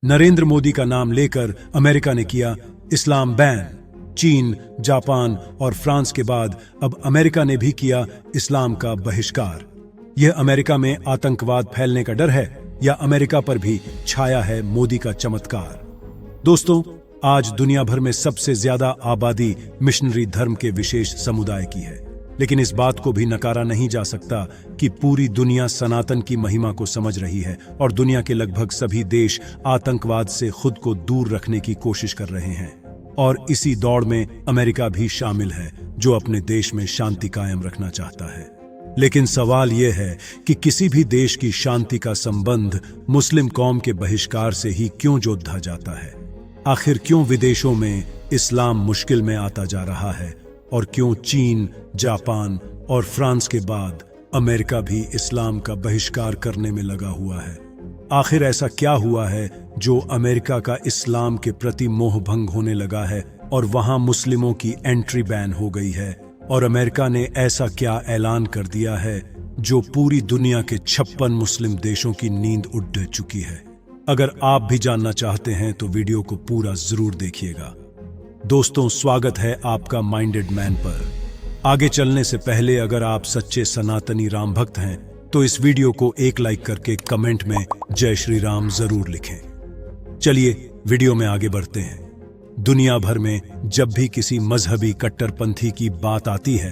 नरेंद्र मोदी का नाम लेकर अमेरिका ने किया इस्लाम बैन। चीन, जापान और फ्रांस के बाद अब अमेरिका ने भी किया इस्लाम का बहिष्कार। यह अमेरिका में आतंकवाद फैलने का डर है या अमेरिका पर भी छाया है मोदी का चमत्कार? दोस्तों, आज दुनिया भर में सबसे ज्यादा आबादी मिशनरी धर्म के विशेष समुदाय की है, लेकिन इस बात को भी नकारा नहीं जा सकता कि पूरी दुनिया सनातन की महिमा को समझ रही है और दुनिया के लगभग सभी देश आतंकवाद से खुद को दूर रखने की कोशिश कर रहे हैं। और इसी दौड़ में अमेरिका भी शामिल है, जो अपने देश में शांति कायम रखना चाहता है। लेकिन सवाल यह है कि किसी भी देश की शांति का संबंध मुस्लिम कौम के बहिष्कार से ही क्यों जोड़ा जाता है? आखिर क्यों विदेशों में इस्लाम मुश्किल में आता जा रहा है और क्यों चीन, जापान और फ्रांस के बाद अमेरिका भी इस्लाम का बहिष्कार करने में लगा हुआ है? आखिर ऐसा क्या हुआ है जो अमेरिका का इस्लाम के प्रति मोह भंग होने लगा है और वहां मुस्लिमों की एंट्री बैन हो गई है? और अमेरिका ने ऐसा क्या ऐलान कर दिया है जो पूरी दुनिया के 56 मुस्लिम देशों की नींद उड़ चुकी है? अगर आप भी जानना चाहते हैं तो वीडियो को पूरा जरूर देखिएगा। दोस्तों, स्वागत है आपका माइंडेड मैन पर। आगे चलने से पहले अगर आप सच्चे सनातनी राम भक्त हैं तो इस वीडियो को एक लाइक करके कमेंट में जय श्री राम जरूर लिखें। चलिए वीडियो में आगे बढ़ते हैं। दुनिया भर में जब भी किसी मजहबी कट्टरपंथी की बात आती है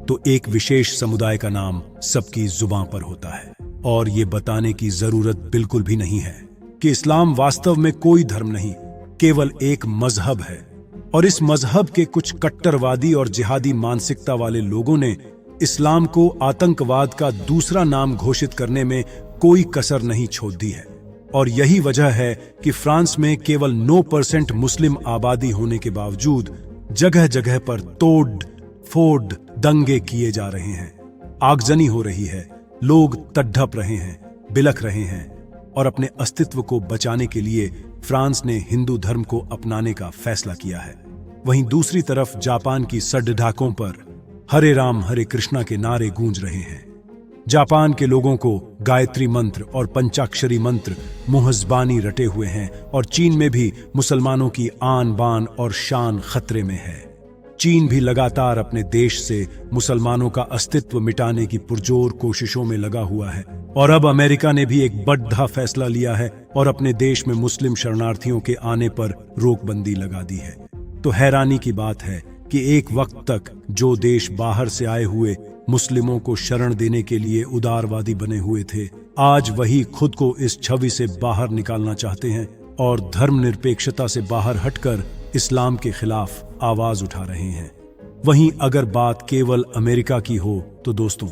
तो एक विशेष समुदाय का नाम सबकी जुबान पर होता है, और ये बताने की जरूरत बिल्कुल भी नहीं है कि इस्लाम वास्तव में कोई धर्म नहीं, केवल एक मजहब है। और इस मजहब के कुछ कट्टरवादी और जिहादी मानसिकता वाले लोगों ने इस्लाम को आतंकवाद का दूसरा नाम घोषित करने में कोई कसर नहीं छोड़ दी है। और यही वजह है कि फ्रांस में केवल 9% मुस्लिम आबादी होने के बावजूद जगह जगह पर तोड़ फोड़ दंगे किए जा रहे हैं, आगजनी हो रही है, लोग तड़प रहे हैं, बिलख रहे हैं। और अपने अस्तित्व को बचाने के लिए फ्रांस ने हिंदू धर्म को अपनाने का फैसला किया है। वहीं दूसरी तरफ जापान की सड़कों पर हरे राम हरे कृष्णा के नारे गूंज रहे हैं। जापान के लोगों को गायत्री मंत्र और पंचाक्षरी मंत्र मुहज़्ज़बानी रटे हुए हैं, और चीन में भी मुसलमानों की आन बान और शान खतरे में है। चीन भी लगातार अपने देश से मुसलमानों का अस्तित्व मिटाने की पुरजोर कोशिशों में लगा हुआ है। और अब अमेरिका ने भी एक बड़ा फैसला लिया है और अपने देश में मुस्लिम शरणार्थियों के आने पर रोकबंदी लगा दी है। तो हैरानी की बात है कि एक वक्त तक जो देश बाहर से आए हुए मुस्लिमों को शरण देने के लिए उदारवादी बने हुए थे, आज वही खुद को इस छवि से बाहर निकालना चाहते हैं और धर्मनिरपेक्षता से बाहर हटकर इस्लाम के खिलाफ आवाज उठा रहे हैं। वहीं अगर बात केवल अमेरिका की हो तो दोस्तों,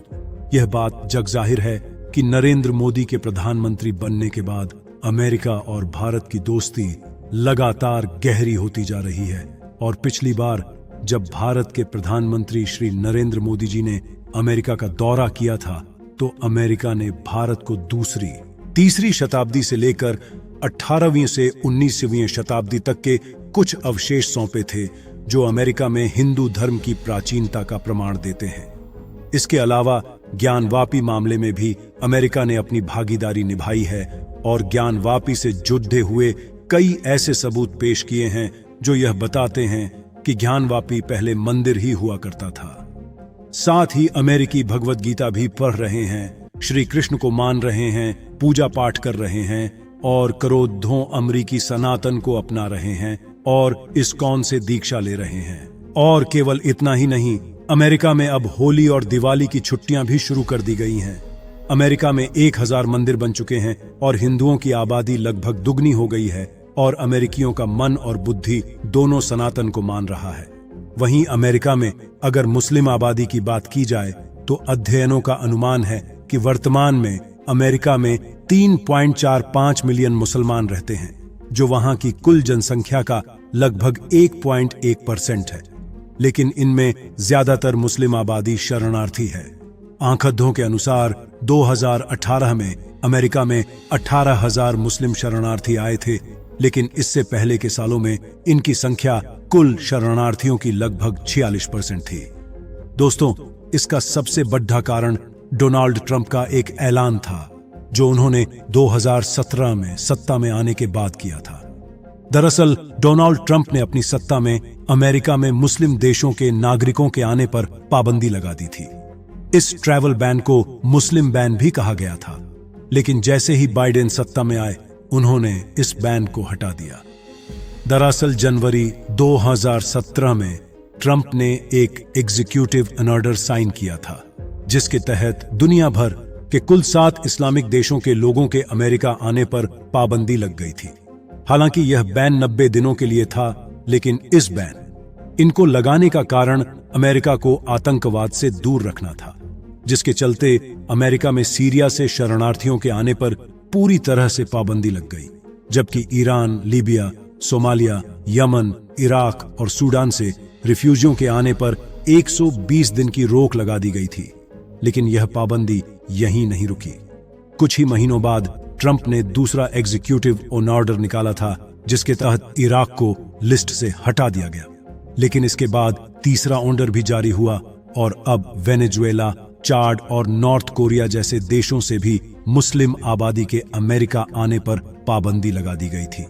यह बात जग जाहिर है कि नरेंद्र मोदी के प्रधानमंत्री बनने के बाद अमेरिका और भारत की दोस्ती लगातार गहरी होती जा रही है। और पिछली बार जब भारत के प्रधानमंत्री श्री नरेंद्र मोदी जी ने अमेरिका का दौरा किया था तो अमेरिका ने भारत को दूसरी, तीसरी शताब्दी से लेकर 18वीं से 19वीं शताब्दी तक के कुछ अवशेष सौंपे थे जो अमेरिका में हिंदू धर्म की प्राचीनता का प्रमाण देते हैं। इसके अलावा ज्ञानवापी मामले में भी अमेरिका ने अपनी भागीदारी निभाई है और ज्ञानवापी से जुड़े हुए कई ऐसे सबूत पेश किए हैं जो यह बताते हैं कि ज्ञानवापी पहले मंदिर ही हुआ करता था। साथ ही अमेरिकी भगवत गीता भी पढ़ रहे हैं, श्री कृष्ण को मान रहे हैं, पूजा पाठ कर रहे हैं और करोड़ों अमरीकी सनातन को अपना रहे हैं और इस्कॉन से दीक्षा ले रहे हैं। और केवल इतना ही नहीं, अमेरिका में अब होली और दिवाली की छुट्टियां भी शुरू कर दी गई हैं। अमेरिका में 1000 मंदिर बन चुके हैं और हिंदुओं की आबादी लगभग दुगनी हो गई है और अमेरिकियों का मन और बुद्धि दोनों सनातन को मान रहा है। वहीं अमेरिका में अगर मुस्लिम आबादी की बात की जाए तो अध्ययनों का अनुमान है कि वर्तमान में अमेरिका में 3.45 मिलियन मुसलमान रहते हैं, जो वहां की कुल जनसंख्या का लगभग 1.1% है। लेकिन इनमें ज्यादातर मुस्लिम आबादी शरणार्थी है। आंकड़ों के अनुसार 2018 में अमेरिका में 18,000 मुस्लिम शरणार्थी आए थे, लेकिन इससे पहले के सालों में इनकी संख्या कुल शरणार्थियों की लगभग 46% थी। दोस्तों, इसका सबसे बड़ा कारण डोनाल्ड ट्रंप का एक ऐलान था जो उन्होंने 2017 में सत्ता में आने के बाद किया था। दरअसल डोनाल्ड ट्रंप ने अपनी सत्ता में अमेरिका में मुस्लिम देशों के नागरिकों के आने पर पाबंदी लगा दी थी। इस ट्रैवल बैन को मुस्लिम बैन भी कहा गया था, लेकिन जैसे ही बाइडेन सत्ता में आए उन्होंने इस बैन को हटा दिया। दरअसल जनवरी 2017 में ट्रंप ने एक एग्जीक्यूटिव ऑर्डर साइन किया था, जिसके तहत दुनिया भर के कुल 7 इस्लामिक देशों के लोगों के अमेरिका आने पर पाबंदी लग गई थी। हालांकि यह बैन 90 दिनों के लिए था, लेकिन इस बैन इनको लगाने का कारण अमेरिका को आतंकवाद से दूर रखना था, जिसके चलते अमेरिका में सीरिया से शरणार्थियों के आने पर पूरी तरह से पाबंदी लग गई, जबकि Iran, Libya, Somalia, Yemen, Iraq और सूडान से रिफ्यूजियों के आने पर 120 दिन की रोक लगा दी गई थी। लेकिन यह पाबंदी यहीं नहीं रुकी। कुछ ही महीनों बाद ट्रंप ने दूसरा एग्जीक्यूटिव ऑर्डर निकाला था, जिसके तहत इराक को लिस्ट से हटा दिया गया। लेकिन इसके बाद तीसरा ऑर्डर भी जारी हुआ और अब वेनेजुएला, चाड और नॉर्थ कोरिया जैसे देशों से भी मुस्लिम आबादी के अमेरिका आने पर पाबंदी लगा दी गई थी।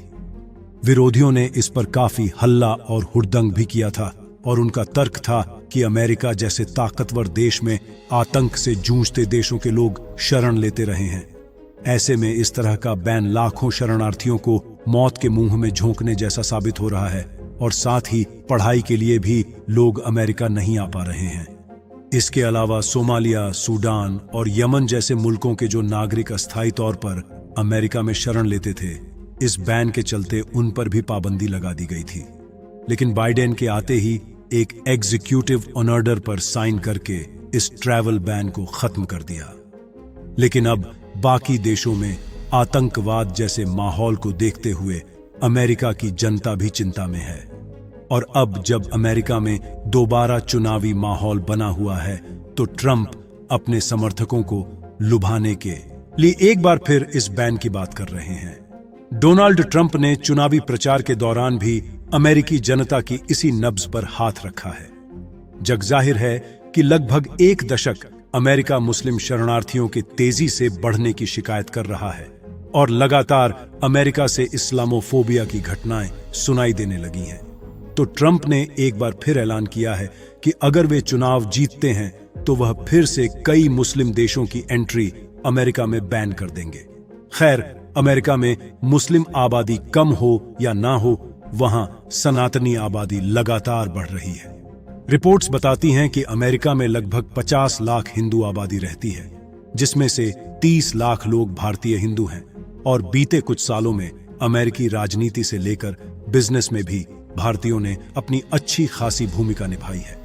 विरोधियों ने इस पर काफी हल्ला और हुड़दंग भी किया था और उनका तर्क था कि अमेरिका जैसे ताकतवर देश में आतंक से जूझते देशों के लोग शरण लेते रहे हैं। ऐसे में इस तरह का बैन लाखों शरणार्थियों को मौत के मुंह में झोंकने जैसा साबित हो रहा है और साथ ही पढ़ाई के लिए भी लोग अमेरिका नहीं आ पा रहे हैं। इसके अलावा सोमालिया, सूडान और यमन जैसे मुल्कों के जो नागरिक अस्थायी तौर पर अमेरिका में शरण लेते थे, इस बैन के चलते उन पर भी पाबंदी लगा दी गई थी। लेकिन बाइडेन के आते ही एक एग्जीक्यूटिव ऑर्डर पर साइन करके इस ट्रैवल बैन को खत्म कर दिया। लेकिन अब बाकी देशों में आतंकवाद जैसे माहौल को देखते हुए अमेरिका की जनता भी चिंता में है। और अब जब अमेरिका में दोबारा चुनावी माहौल बना हुआ है, तो ट्रंप अपने समर्थकों को लुभाने के लिए एक बार फिर इस बैन की बात कर रहे हैं। डोनाल्ड ट्रंप ने चुनावी प्रचार के दौरान भी अमेरिकी जनता की इसी नब्ज पर हाथ रखा है। जग जाहिर है कि लगभग 1 दशक अमेरिका मुस्लिम शरणार्थियों के तेजी से बढ़ने की शिकायत कर रहा है और लगातार अमेरिका से इस्लामोफोबिया की घटनाएं सुनाई देने लगी हैं। तो ट्रंप ने एक बार फिर ऐलान किया है कि अगर वे चुनाव जीतते हैं तो वह फिर से कई मुस्लिम देशों की एंट्री अमेरिका में बैन कर देंगे। खैर, अमेरिका में मुस्लिम आबादी कम हो या ना हो, वहां सनातनी आबादी लगातार बढ़ रही है। रिपोर्ट्स बताती हैं कि अमेरिका में लगभग 50 लाख हिंदू आबादी रहती है, जिसमें से 30 लाख लोग भारतीय हिंदू हैं। और बीते कुछ सालों में अमेरिकी राजनीति से लेकर बिजनेस में भी भारतीयों ने अपनी अच्छी खासी भूमिका निभाई है।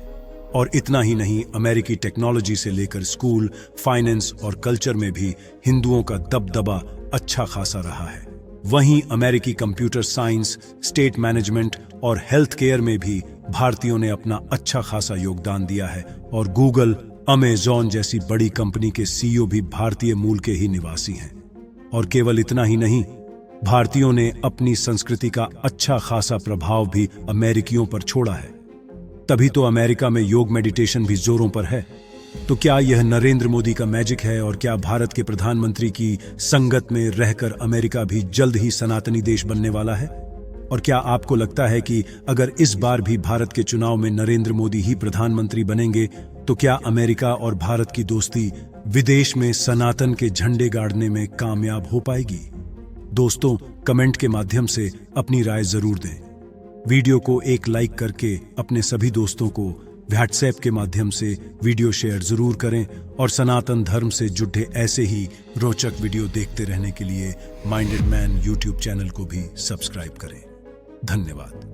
और इतना ही नहीं, अमेरिकी टेक्नोलॉजी से लेकर स्कूल, फाइनेंस और कल्चर में भी हिंदुओं का दबदबा अच्छा खासा रहा है। वहीं अमेरिकी कंप्यूटर साइंस, स्टेट मैनेजमेंट और हेल्थ केयर में भी भारतीयों ने अपना अच्छा खासा योगदान दिया है। और गूगल, अमेज़न जैसी बड़ी कंपनी के सीईओ भी भारतीय मूल के ही निवासी हैं। और केवल इतना ही नहीं, भारतीयों ने अपनी संस्कृति का अच्छा खासा प्रभाव भी अमेरिकियों पर छोड़ा है। तभी तो अमेरिका में योग मेडिटेशन भी जोरों पर है। तो क्या यह नरेंद्र मोदी का मैजिक है और क्या भारत के प्रधानमंत्री की संगत में रहकर अमेरिका भी जल्द ही सनातनी देश बनने वाला है? और क्या आपको लगता है कि अगर इस बार भी भारत के चुनाव में नरेंद्र मोदी ही प्रधानमंत्री बनेंगे, तो क्या अमेरिका और भारत की दोस्ती विदेश में सनातन के झंडे गाड़ने में कामयाब हो पाएगी? दोस्तों, कमेंट के माध्यम से अपनी राय जरूर दें। वीडियो को एक लाइक करके अपने सभी दोस्तों को व्हाट्सएप के माध्यम से वीडियो शेयर जरूर करें और सनातन धर्म से जुड़े ऐसे ही रोचक वीडियो देखते रहने के लिए माइंडेड मैन यूट्यूब चैनल को भी सब्सक्राइब करें। धन्यवाद।